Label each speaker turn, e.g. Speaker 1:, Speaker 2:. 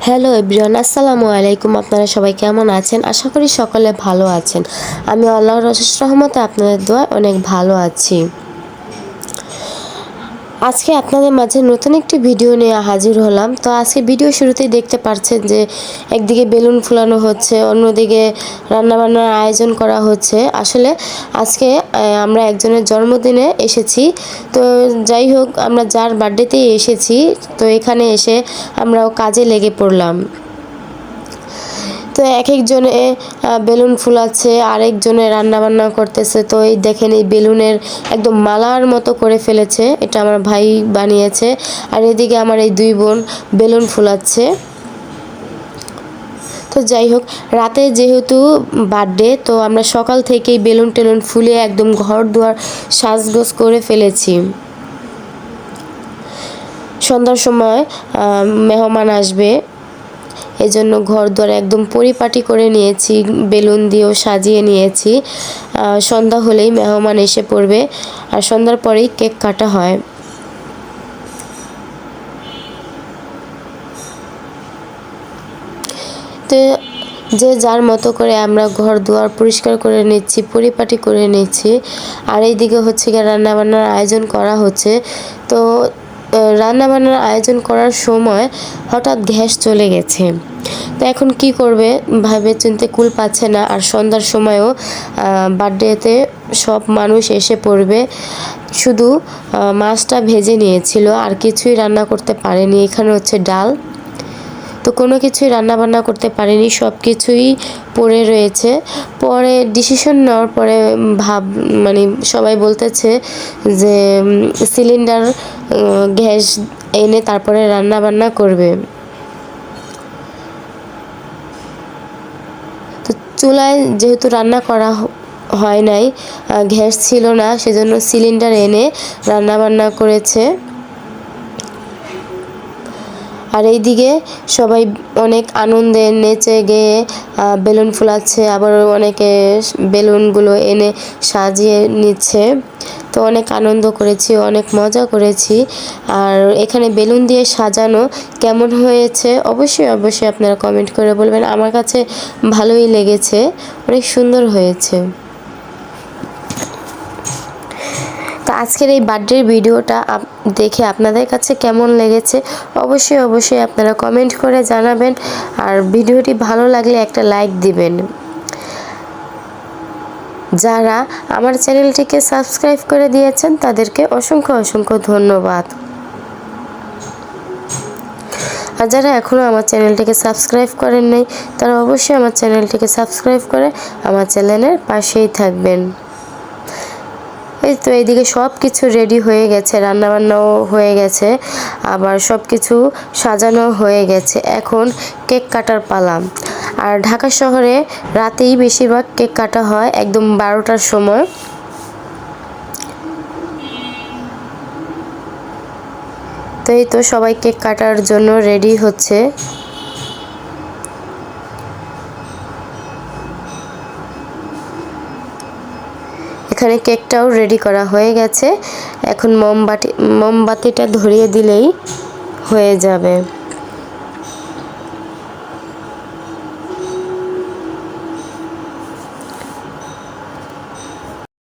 Speaker 1: Hello everyone, আসসালামু আলাইকুম। আপনারা সবাই কেমন আছেন? আশা করি সকলে ভালো আছেন। আমি আল্লাহর অশেষ রহমতে আপনাদের দোয়ায় অনেক ভালো আছি। আজকে আপনাদের মাঝে নতুন একটি ভিডিও নিয়ে হাজির হলাম। তো আজকে ভিডিও শুরুতেই দেখতে পাচ্ছেন যে একদিকে বেলুন ফুলানো হচ্ছে, অন্যদিকে রান্নাবান্নার আয়োজন করা হচ্ছে। আসলে আজকে আমরা একজনের জন্মদিনে এসেছি। তো যাই হোক, আমরা যার বার্থডেতেই এসেছি, তো এখানে এসে আমরাও কাজে লেগে পড়লাম। তো এক একজনে বেলুন ফুলাচ্ছে, আরেকজনে রান্না বান্না করতেছে। তো এই দেখেন, এই বেলুনের একদম মালার মতো করে ফেলেছে, এটা আমার ভাই বানিয়েছে। আর এদিকে আমার এই দুই বোন বেলুন ফুলাচ্ছে। তো যাই হোক, রাতে যেহেতু বার্থডে, তো আমরা সকাল থেকেই বেলুন টেলুন ফুলে একদম ঘর দুয়ার সাজগোজ করে ফেলেছি। সন্ধ্যার সময় মেহমান আসবে, এজন্য ঘর দুয়ার একদম পরিপাটি করে নিয়েছি, বেলুন দিয়েও সাজিয়ে নিয়েছি। সন্ধ্যা হলেই মেহমান এসে পড়বে, আর সন্ধ্যার পরেই কেক কাটা হয়। তো যে যার মতো করে আমরা ঘর দুয়ার পরিষ্কার করে নিচ্ছি, পরিপাটি করে নিচ্ছি। আর এইদিকে হচ্ছে গিয়ে রান্নাবান্নার আয়োজন করা হচ্ছে। তো রান্নাবান্নার আয়োজন করার সময় হঠাৎ গ্যাস চলে গেছে। তো এখন কি করবে ভাবে চিন্তে কুল পাচ্ছে না। আর সন্ধ্যার সময়ও বার্থডেতে সব মানুষ এসে পড়বে, শুধু মাছটা ভেজে নিয়েছিল, আর কিছুই রান্না করতে পারেনি। এখানে হচ্ছে ডাল, তো কোনো কিছুই রান্না বান্না করতে পারিনি, সব কিছুই পড়ে রয়েছে। পরে ডিসিশন নেওয়ার পরে সবাই বলতেছে যে সিলিন্ডার গ্যাস এনে তারপরে রান্না বান্না করবে। তো চুলায় যেহেতু রান্না করা হয় নাই, গ্যাস ছিল না, সেজন্য সিলিন্ডার এনে রান্না বান্না করেছে। আর এইদিকে সবাই অনেক আনন্দে নেচে গেয়ে বেলুন ফুলাচ্ছে, আবার অনেকে বেলুনগুলো এনে সাজিয়ে নিচ্ছে। তো অনেক আনন্দ করেছি, অনেক মজা করেছি। আর এখানে বেলুন দিয়ে সাজানো কেমন হয়েছে অবশ্যই অবশ্যই আপনারা কমেন্ট করে বলবেন। আমার কাছে ভালোই লেগেছে, অনেক সুন্দর হয়েছে। তো আজকের এই বার্থডের ভিডিওটা দেখে আপনাদের কাছে কেমন লেগেছে অবশ্যই অবশ্যই আপনারা কমেন্ট করে জানাবেন। আর ভিডিওটি ভালো লাগলে একটা লাইক দিবেন। যারা আমার চ্যানেলটিকে সাবস্ক্রাইব করে দিয়েছেন তাদেরকে অসংখ্য অসংখ্য ধন্যবাদ। আর যারা এখনও আমার চ্যানেলটিকে সাবস্ক্রাইব করেন নাই, তারা অবশ্যই আমার চ্যানেলটিকে সাবস্ক্রাইব করে আমার চ্যানেলের পাশেই থাকবেন। এই তো এইদিকে সব কিছু রেডি হয়ে গেছে, রান্নাবান্নাও হয়ে গেছে, আবার সব কিছু সাজানো হয়ে গেছে। এখন কেক কাটার পালা। আর ঢাকা শহরে রাতেই বেশিরভাগ কেক কাটা হয়, একদম 12টার সময়। তো এই তো সবাই কেক কাটার জন্য রেডি হচ্ছে। এখানে কেকটাও রেডি করা হয়ে গেছে, এখন মোমবাতিটা ধরিয়ে দিলেই হয়ে যাবে।